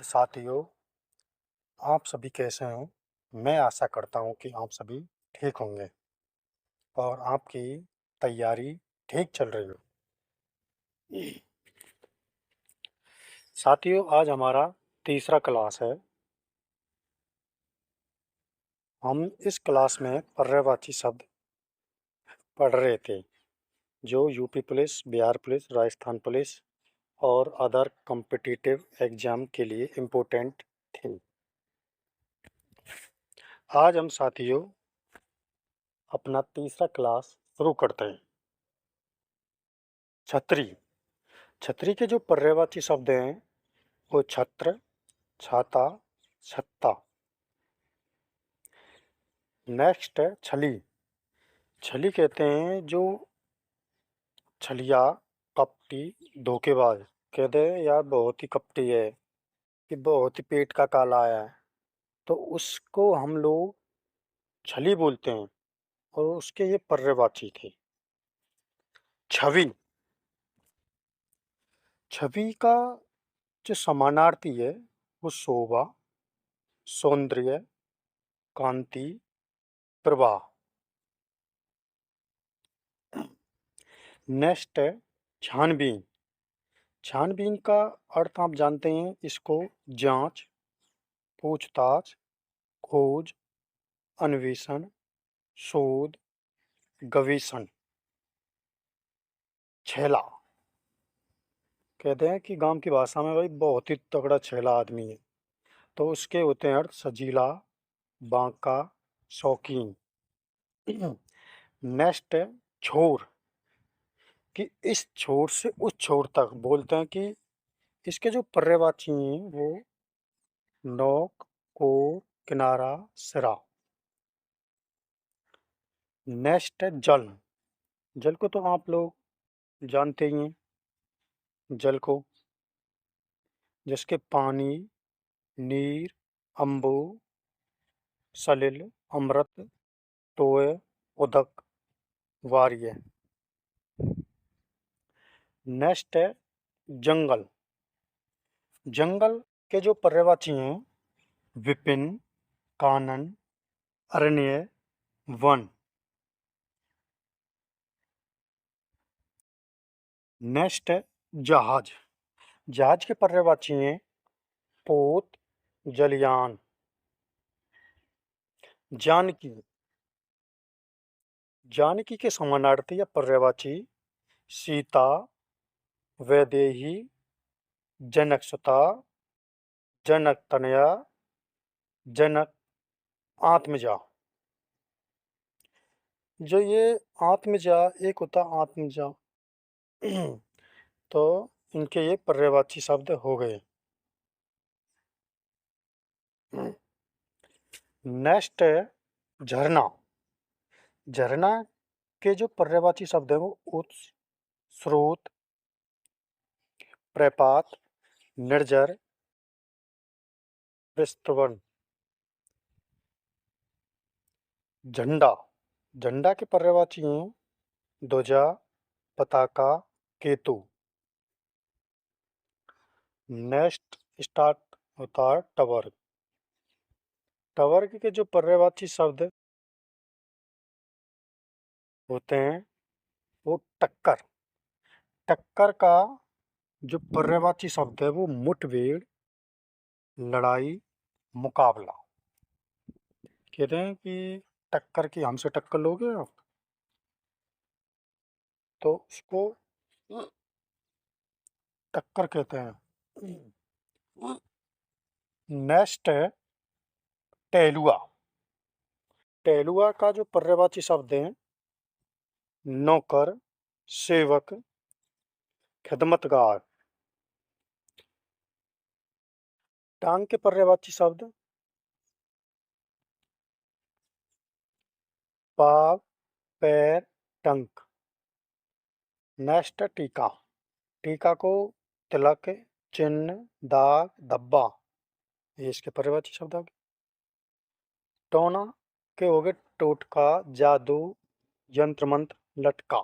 साथियों, आप सभी कैसे हो? मैं आशा करता हूँ कि आप सभी ठीक होंगे और आपकी तैयारी ठीक चल रही हो। साथियों, आज हमारा तीसरा क्लास है। हम इस क्लास में पर्यायवाची शब्द पढ़ रहे थे जो UP police, Bihar police, Rajasthan police और अदर कॉम्पिटिटिव एग्जाम के लिए इम्पोर्टेंट थे। आज हम साथियों अपना तीसरा क्लास शुरू करते हैं। छतरी। छतरी के जो पर्यायवाची शब्द हैं वो छत्र, छाता, छत्ता। नेक्स्ट है छली। छली कहते हैं जो छलिया, कपटी, धोखेबाज। कहते हैं यार बहुत ही कपटी है, कि बहुत ही पेट का काला है, तो उसको हम लोग छली बोलते हैं और उसके ये पर्यायवाची थे। छवि। छवि का जो समानार्थी है वो शोभा, सौंदर्य, कांति, प्रवाह। नेक्स्ट है छानबीन। छानबीन का अर्थ आप जानते हैं, इसको जांच, पूछताछ, खोज, अन्वेषण, शोध, गवेषण। छेला। कहते हैं कि गांव की भाषा में भाई बहुत ही तगड़ा छेला आदमी है, तो उसके होते हैं अर्थ सजीला, बांका, शौकीन। नेक्स्ट है छोर। कि इस छोर से उस छोर तक बोलते हैं कि इसके जो पर्यायवाची हैं वो नोक, कोर, किनारा, सिरा। नेक्स्ट है जल। जल को तो आप लोग जानते ही हैं, जल को जिसके पानी, नीर, अम्बु, सलिल, अमृत, तोय, उदक, वार्य। नेक्स्ट है जंगल। जंगल के जो पर्यायवाची हैं विपिन, कानन, अरण्य, वन। नेक्स्ट है जहाज। जहाज के पर्यायवाची हैं पोत, जलयान। जानकी। जानकी के समानार्थी या पर्यायवाची सीता, वैदेही, जनकसुता, जनक तनया, जनक आत्मजा। जो ये आत्मजा, एक होता आत्मजा, तो इनके ये पर्यायवाची शब्द हो गए। नेक्स्ट है झरना। झरना के जो पर्यायवाची शब्द है वो उत्स, स्रोत, प्रपात, निर्जर, विस्तवन। झंडा। झंडा के पर्यायवाची हैं ध्वजा, पताका, केतु। नेक्स्ट स्टार्ट होता है टवर। टवर के जो पर्यायवाची शब्द होते हैं वो टक्कर। टक्कर का जो पर्यायवाची शब्द है वो मुठभेड़, लड़ाई, मुकाबला। कहते हैं कि टक्कर की हमसे टक्कर लोगे आप, तो उसको टक्कर कहते हैं। नेक्स्ट है टहलुआ। टहलुआ का जो पर्यायवाची शब्द है नौकर, सेवक, खिदमतगार। टांग के पर्यायवाची शब्द पाँव, पैर, टंक। नेक्स्ट है टीका। टीका को तिलक, चिन्ह, दाग, धब्बा, ये इसके पर्यायवाची शब्द आ गए। टोना के हो गए टोटका, जादू, यंत्र मंत्र, लटका।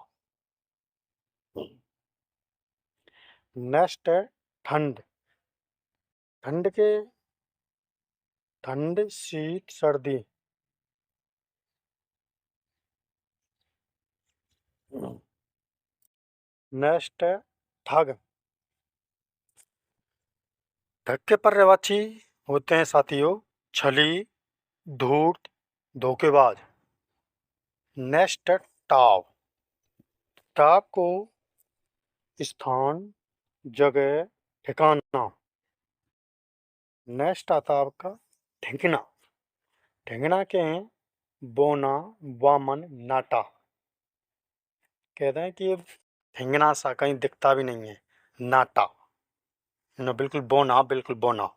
नेक्स्ट है ठंड। ठंड शीत सर्दी। नेक्स्ट है ठग। ठग के पर्यायवाची होते हैं साथियों छली, धूर्त, धोखेबाज। नेक्स्ट है टाव। टाव को स्थान, जगह, ठिकाना। नेक्स्ट आता है आपका ठिंगना। ठिंगना के हैं बोना, वामन, नाटा। कहते हैं कि ये ठिंगना सा कहीं दिखता भी नहीं है, नाटा न, बिल्कुल बोना, बिल्कुल बोना।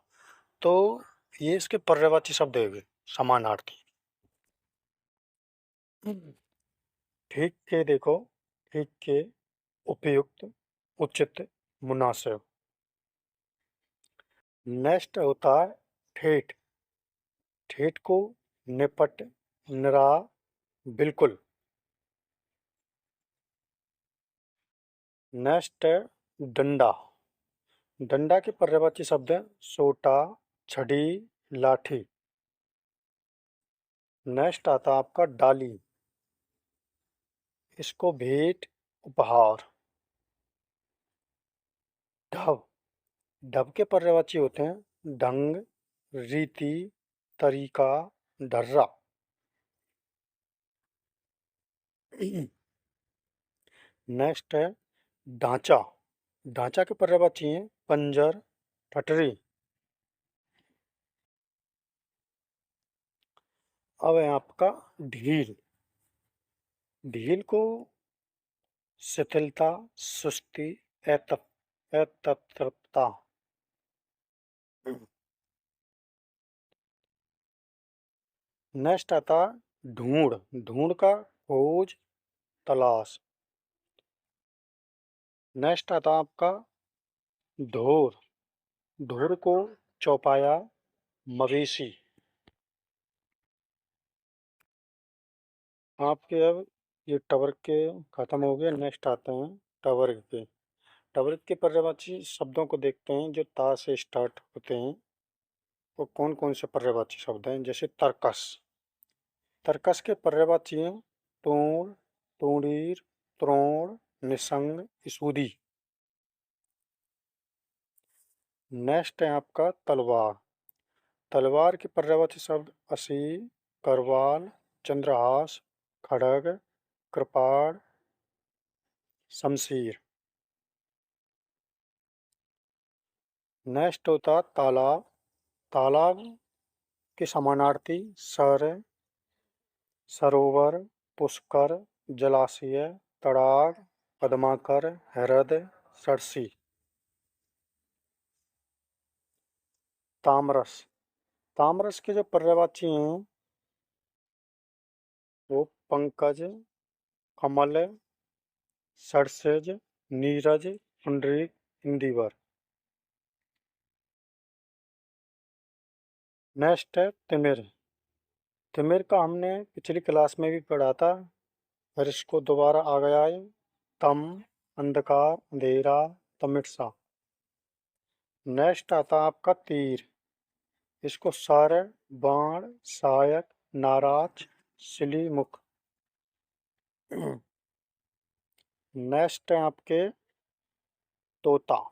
तो ये इसके पर्यायवाची शब्द है समानार्थी। ठीक के देखो, ठीक के, उपयुक्त, उचित, मुनासिब। नेक्स्ट होता है ठेठ। ठेठ को निपट, निरा, बिल्कुल। नेक्स्ट है डंडा। डंडा के पर्यायवाची शब्द है सोटा, छड़ी, लाठी। नेक्स्ट आता आपका डाली। इसको भेंट, उपहार। ढब। ढब के पर्यायवाची होते हैं ढंग, रीति, तरीका, ढर्रा। नेक्स्ट है ढांचा। ढांचा के पर्यायवाची हैं पंजर, पटरी। अब है आपका ढील। ढील को शिथिलता, सुस्ती, अतृप्तता। नेक्स्ट आता ढूंढ। ढूंढ का खोज, तलाश। नेक्स्ट आता आपका ढोर। ढोर को चौपाया, मवेशी। आपके अब ये टवर्क के खत्म हो गए। नेक्स्ट आते हैं टवर्क के। टवर्क के पर्यायवाची शब्दों को देखते हैं जो ता से स्टार्ट होते हैं। वो कौन कौन से पर्यायवाची शब्द हैं, जैसे तर्कस। तर्कस के पर्यायवाची हैं तूण, तूणीर, त्रोण, निसंग, इसूदी। नेक्स्ट है आपका तलवार। तलवार के पर्यायवाची शब्द असी, करवाल, चंद्रहास, खड़ग, कृपाण, शमशीर। नेक्स्ट होता तालाब। तालाब के समानार्थी सर, सरोवर, पुष्कर, जलाशय, तड़ाग, पद्माकर, हृद, सरसी। तामरस। तामरस के जो पर्यायवाची हैं वो पंकज, कमल, सरसेज, नीरज, पुंडरीक, इंदिवर। नेक्स्ट है तिमिर। तिमिर का हमने पिछली क्लास में भी पढ़ा था, फिर इसको दोबारा आ गया है। तम, अंधकार, अंधेरा, तमिटसा। नेक्स्ट आता आपका तीर। इसको सर, बाण, सहायक, नाराज, सिलीमुख। नेक्स्ट है आपके तोता।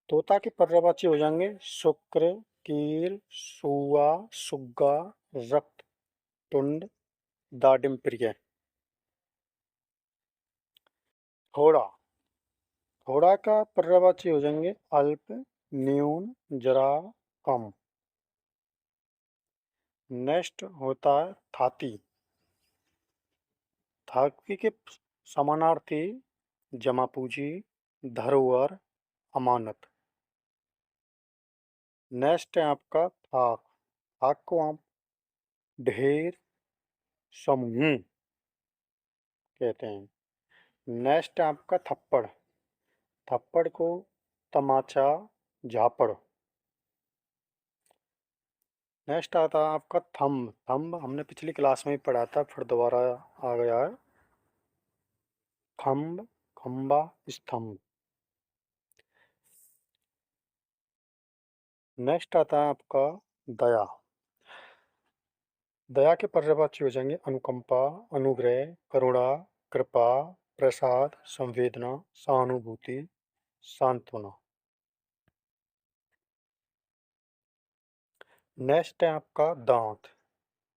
तोता के पर्यायवाची हो जाएंगे शुक्र, कील, सुआ, सुग्गा, रक्त, तुंड, दाडिम प्रिय। घोड़ा। घोड़ा का पर्यायवाची हो जाएंगे अल्प, न्यून, जरा, कम। नेक्स्ट होता है थाती। थाती के समानार्थी जमा पूंजी, धरोहर, अमानत। नेक्स्ट है आपका थाक। थाक को हम ढेर, समूह कहते हैं। नेक्स्ट है आपका थप्पड़। थप्पड़ को तमाचा, झापड़। नेक्स्ट आता है आपका थंब। थंब हमने पिछली क्लास में ही पढ़ा था, फिर दोबारा आ गया है। खम्ब, खम्बा, स्तंभ। नेक्स्ट आता है आपका दया। दया के पर्यायवाची हो जाएंगे अनुकंपा, अनुग्रह, करुणा, कृपा, प्रसाद, संवेदना, सहानुभूति, सांत्वना। नेक्स्ट है आपका दांत।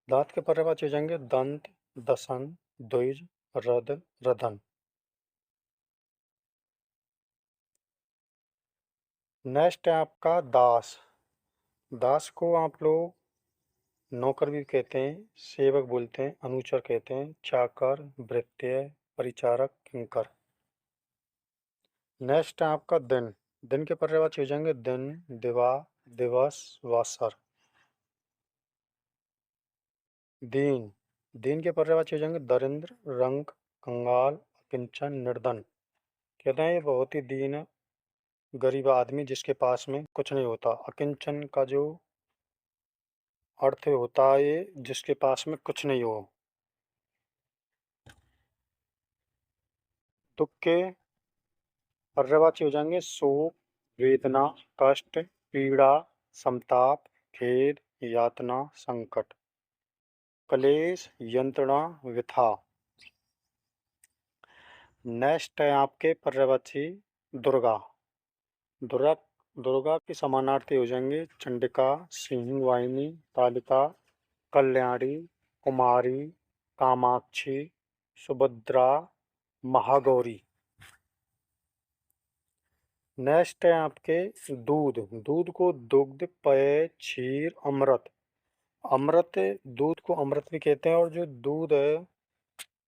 दांत के पर्यायवाची हो जाएंगे दंत, दसन, द्विज, रद, रदन। नेक्स्ट है आपका दास। दास को आप लोग नौकर भी कहते हैं, सेवक बोलते हैं, अनुचर कहते हैं, चाकर, भृत्य, परिचारक, किंकर। नेक्स्ट है आपका दिन। दिन के पर्यायवाची हो जाएंगे दिन, दिवा, दिवस, वासर। दीन। दीन के पर्यायवाची हो जाएंगे दरिद्र, रंक, कंगाल, अकिंचन, निर्धन। कहते हैं ये बहुत ही दीन है, गरीब आदमी जिसके पास में कुछ नहीं होता। अकिंचन का जो अर्थ होता है ये जिसके पास में कुछ नहीं हो। दुख के पर्यायवाची हो जाएंगे शोक, वेदना, कष्ट, पीड़ा, संताप, खेद, यातना, संकट, क्लेश, यंत्रणा, व्यथा। नेक्स्ट है आपके पर्यायवाची दुर्गा। दुर्गा दुर्गा के समानार्थी हो जाएंगे चंडिका, सिंह वाहिनी, कालिका, कल्याणी, कुमारी, कामाक्षी, सुभद्रा, महागौरी। नेक्स्ट है आपके दूध। दूध को दुग्ध, पेय, क्षीर, अमृत। अमृत, दूध को अमृत भी कहते हैं और जो दूध है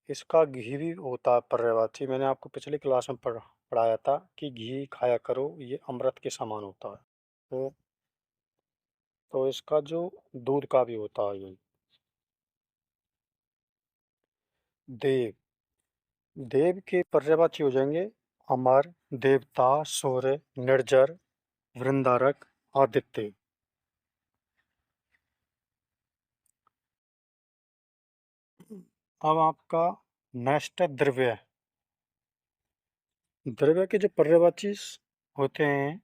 इसका घी भी होता है पर्यायवाची। मैंने आपको पिछली क्लास में पढ़ाया था कि घी खाया करो, ये अमृत के समान होता है। तो इसका जो दूध का भी होता है ये। देव। देव के पर्यायवाची हो जाएंगे अमर, देवता, सूर्य, निर्जर, वृंदारक, आदित्य। अब आपका नेक्स्ट है द्रव्य। द्रव्य के जो पर्यायवाची होते हैं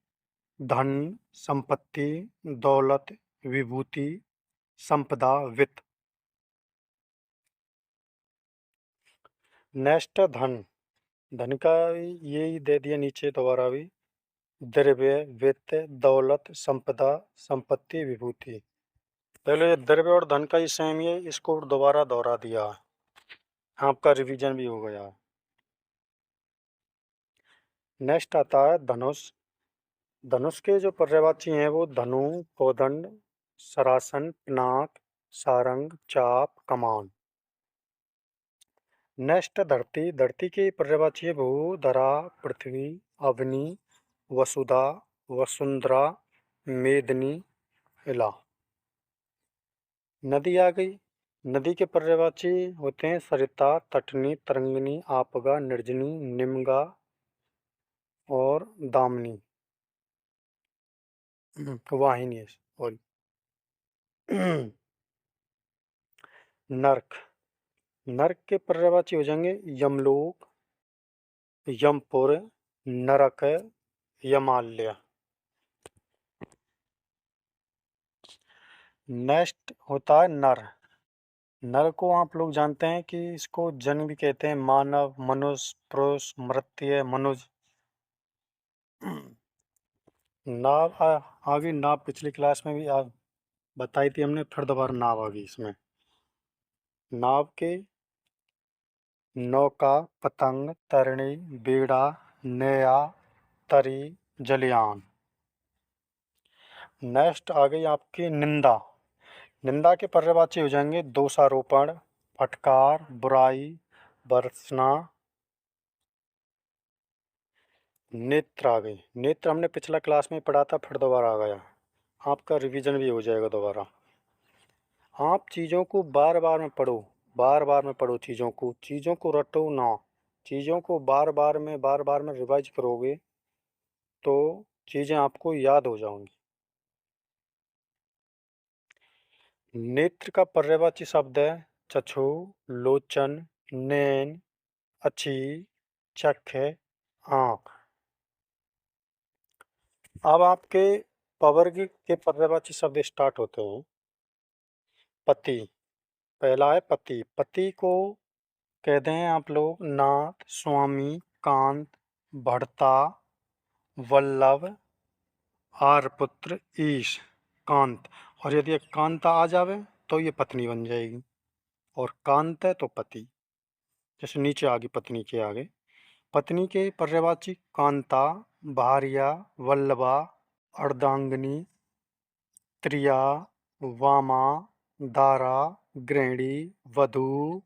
धन, संपत्ति, दौलत, विभूति, संपदा, वित्त। नेक्स्ट है धन। धन का यही दे दिया नीचे दोबारा भी, द्रव्य, वित्त, दौलत, संपदा, संपत्ति, विभूति। पहले ये द्रव्य और धन का ही सेम ही है, इसको दोबारा दोहरा दिया है, आपका रिवीजन भी हो गया है। नेक्स्ट आता है धनुष। धनुष के जो पर्यायवाची हैं वो धनु, कोदंड, सरासन, पिनाक, सारंग, चाप, कमान। नेक्स्ट धरती। धरती के पर्यायवाची है भू, धरा, पृथ्वी, अग्नि, वसुधा, वसुंधरा, मेदिनी, इला। नदी आ गई। नदी के पर्यायवाची होते हैं सरिता, तटनी, तरंगिणी, आपगा, निर्जनी, निम्गा और दामिनी, वाहिनी सॉरी। नर्क। नर्क के पर्यायवाची हो जाएंगे यमलोक, यमपुर, नरक, यमालय। नेक्स्ट होता है नर। नर को आप लोग जानते हैं कि इसको जन भी कहते हैं, मानव, मनुष्य, पुरुष, मर्त्य, मनुज। नाव आ गई। नाव पिछली क्लास में भी बताई थी हमने, फिर दोबारा नाव आ गई इसमें। नाव के नौका, पतंग, तरणी, बेड़ा, नया, तरी, जलयान। नेक्स्ट आ गई आपकी निंदा। निंदा के पर्यायवाची हो जाएंगे दोषारोपण, फटकार, बुराई, बरसना। नेत्र आ गई। नेत्र हमने पिछला क्लास में पढ़ा था, फिर दोबारा आ गया, आपका रिवीजन भी हो जाएगा दोबारा। आप चीज़ों को बार बार में पढ़ो, बार बार में पढ़ो चीज़ों को रटो ना। चीज़ों को बार बार में रिवाइज करोगे तो चीज़ें आपको याद हो जाएंगी। नेत्र का पर्यायवाची शब्द है चक्षु, लोचन, नैन, अच्छी, चख, आँख। अब आपके पवर के पर्यायवाची शब्द स्टार्ट होते हैं। पति, पहला है पति। पति को कहते हैं आप लोग नाथ, स्वामी, कांत, भर्ता, वल्लभ, आर्यपुत्र, ईश, कांत। और यदि एक कांता आ जावे तो ये पत्नी बन जाएगी, और कांत है तो पति। जैसे नीचे आगे पत्नी के आगे पत्नी के पर्यायवाची कांता, भार्या, वल्लभा, अर्धांगिनी, त्रिया, वामा, दारा, गृहिणी, वधू,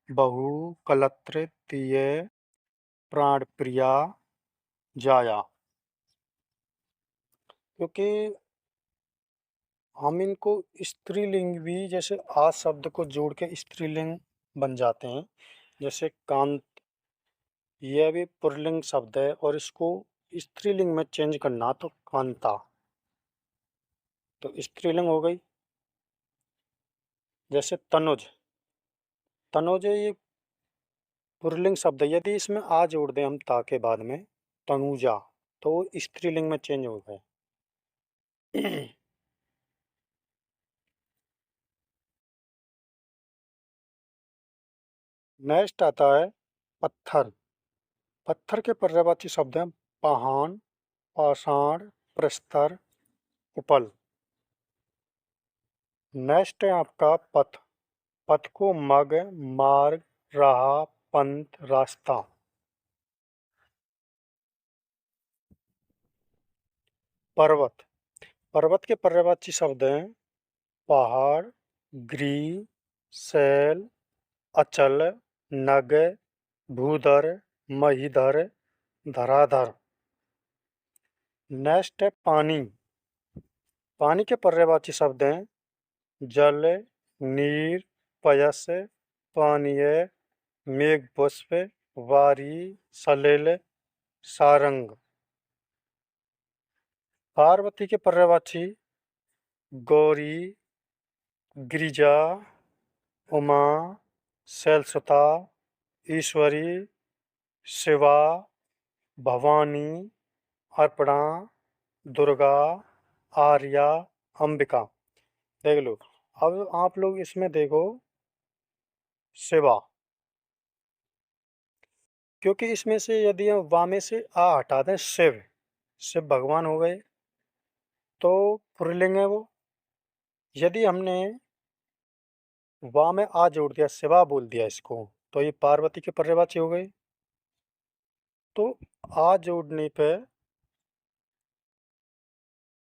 बहू, कलत्र, तीय, प्राणप्रिया, जाया। क्योंकि हम इनको स्त्रीलिंग भी, जैसे आ शब्द को जोड़ के स्त्रीलिंग बन जाते हैं। जैसे कांत, यह भी पुल्लिंग शब्द है और इसको स्त्रीलिंग में चेंज करना तो कांता, तो स्त्रीलिंग हो गई। जैसे तनुज, तनुज ये पुल्लिंग शब्द है, यदि इसमें आ जोड़ दें हम ता के बाद में तनुजा, तो वो स्त्रीलिंग में चेंज हो गए। नेक्स्ट आता है पत्थर। पत्थर के पर्यायवाची शब्द हैं पहाड़, पाषाण, प्रस्तर, उपल। नेक्स्ट है आपका पथ। पथ को मग, मार्ग, राह, पंथ, रास्ता। पर्वत, पर्वत के पर्यायवाची शब्द हैं पहाड़, गिरि, शैल, अचल, नग, भूधर, महीधर, धराधर। नेक्स्ट है पानी। पानी के पर्यायवाची शब्द हैं जल, नीर, पयस, पानीय, मेघपुष्प, वारी, सलिल, सारंग। पार्वती के पर्यायवाची गौरी, गिरिजा, उमा, शैलसुता, ईश्वरी, शिवा, भवानी, अर्पणा, दुर्गा, आर्या, अंबिका। देख लो, अब आप लोग इसमें देखो शिवा, क्योंकि इसमें से यदि हम वा में से आ हटा दें शिव, शिव भगवान हो गए तो पुल्लिंग है वो। यदि हमने वा में आ जोड़ दिया, शिवा बोल दिया इसको, तो ये पार्वती के पर्यायवाची हो गए। तो आ जोड़ने पे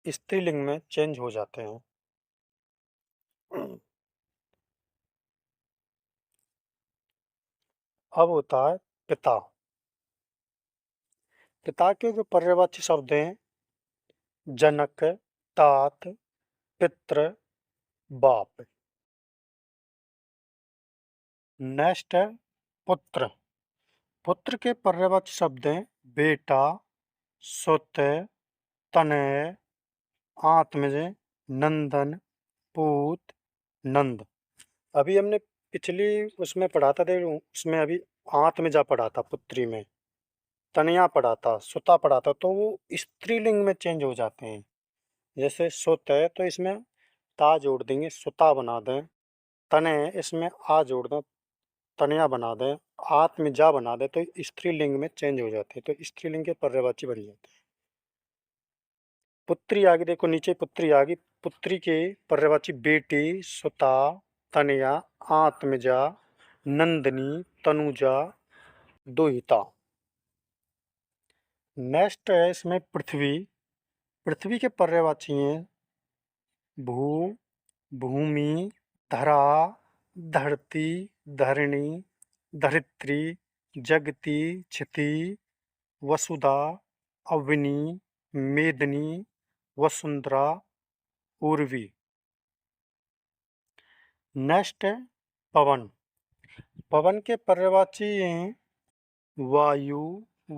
स्त्रीलिंग में चेंज हो जाते हैं। अब होता है पिता। पिता के जो पर्यायवाची शब्द हैं जनक, तात, पितृ, बाप। नेक्स्ट है पुत्र। पुत्र के पर्यायवाची शब्द हैं बेटा, सुत, तनय, आत्मज, नंदन, पूत, नंद। अभी हमने पिछली उसमें पढ़ा था, देख उसमें अभी आत्मजा पढ़ा था, पुत्री में तनया पढ़ा था, सुता पढ़ा था, तो वो स्त्रीलिंग में चेंज हो जाते हैं। जैसे सुत है तो इसमें ता जोड़ देंगे, सुता बना दें। तनय इसमें आ जोड़ दें, तनया बना दें। आत्मजा बना दें तो स्त्रीलिंग में चेंज हो जाते हैं, तो स्त्रीलिंग के पर्यायवाची बन जाते हैं। पुत्री आगे देखो, नीचे पुत्री आगे, पुत्री के पर्यायवाची बेटी, सुता, तनया, आत्मजा, नंदनी, तनुजा, दुहिता। नेक्स्ट है इसमें पृथ्वी। पृथ्वी के पर्यायवाची हैं भू, भूमि, धरा, धरती, धरणी, धरित्री, जगती, क्षिति, वसुधा, अवनी, मेदिनी, वसुंधरा, उर्वी। नेक्स्ट है पवन। पवन के पर्यायवाची हैं वायु,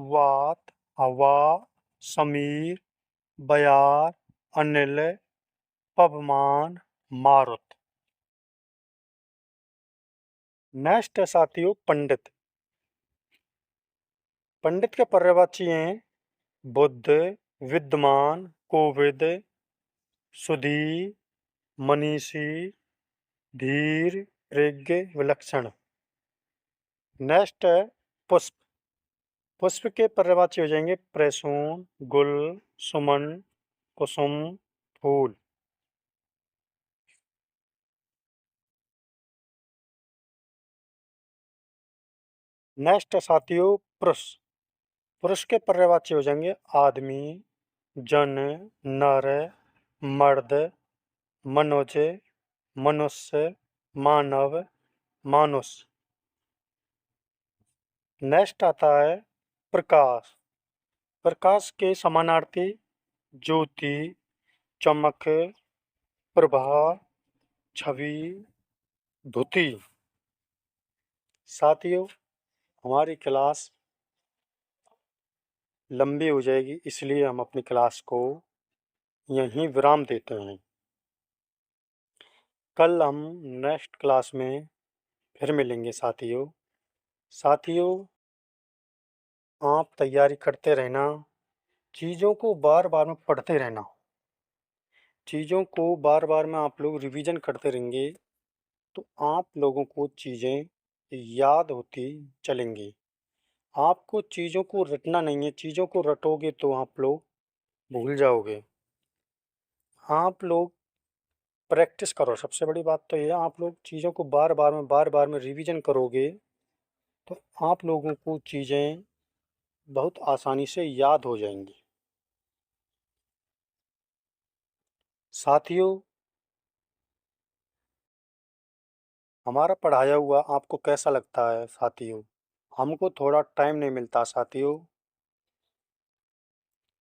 वात, हवा, समीर, बयार, अनिल, पवमान, मारुत। नेक्स्ट है साथियों पंडित। पंडित के पर्यायवाची हैं बुद्ध, विद्वान, कोविद, सुधी, मनीषी, धीर, प्रज्ञ, विलक्षण। नेक्स्ट है पुष्प। पुष्प के पर्यायवाची हो जाएंगे प्रसून, गुल, सुमन, कुसुम, फूल। नेक्स्ट है साथियों पुरुष। पुरुष के पर्यायवाची हो जाएंगे आदमी, जन, नर, मर्द, मनुज, मनुष्य, मानव, मानुष। नेक्स्ट आता है प्रकाश। प्रकाश के समानार्थी ज्योति, चमक, प्रभा, छवि, धुति। साथियों हमारी क्लास लंबी हो जाएगी, इसलिए हम अपनी क्लास को यहीं विराम देते हैं। कल हम नेक्स्ट क्लास में फिर मिलेंगे साथियों। साथियों आप तैयारी करते रहना, चीज़ों को बार बार में पढ़ते रहना, चीज़ों को बार बार में आप लोग रिवीजन करते रहेंगे तो आप लोगों को चीज़ें याद होती चलेंगी। आपको चीज़ों को रटना नहीं है, चीज़ों को रटोगे तो आप लोग भूल जाओगे। आप लोग प्रैक्टिस करो, सबसे बड़ी बात तो ये है, आप लोग चीज़ों को बार बार में रिवीजन करोगे तो आप लोगों को चीज़ें बहुत आसानी से याद हो जाएंगी। साथियों हमारा पढ़ाया हुआ आपको कैसा लगता है साथियों? हमको थोड़ा टाइम नहीं मिलता साथियों,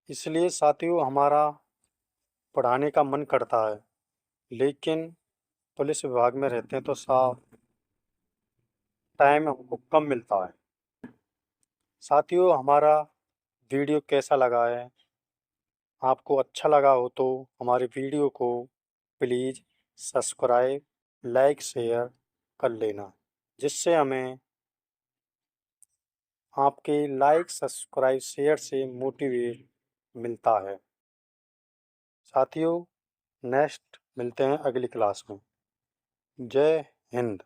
इसलिए साथियों हमारा पढ़ाने का मन करता है, लेकिन पुलिस विभाग में रहते हैं तो साफ टाइम हमको कम मिलता है। साथियों हमारा वीडियो कैसा लगा है? आपको अच्छा लगा हो तो हमारे वीडियो को प्लीज़ सब्सक्राइब, लाइक, शेयर कर लेना, जिससे हमें आपके लाइक, सब्सक्राइब, शेयर से मोटिवेट मिलता है। साथियों नेक्स्ट मिलते हैं अगली क्लास में। जय हिंद।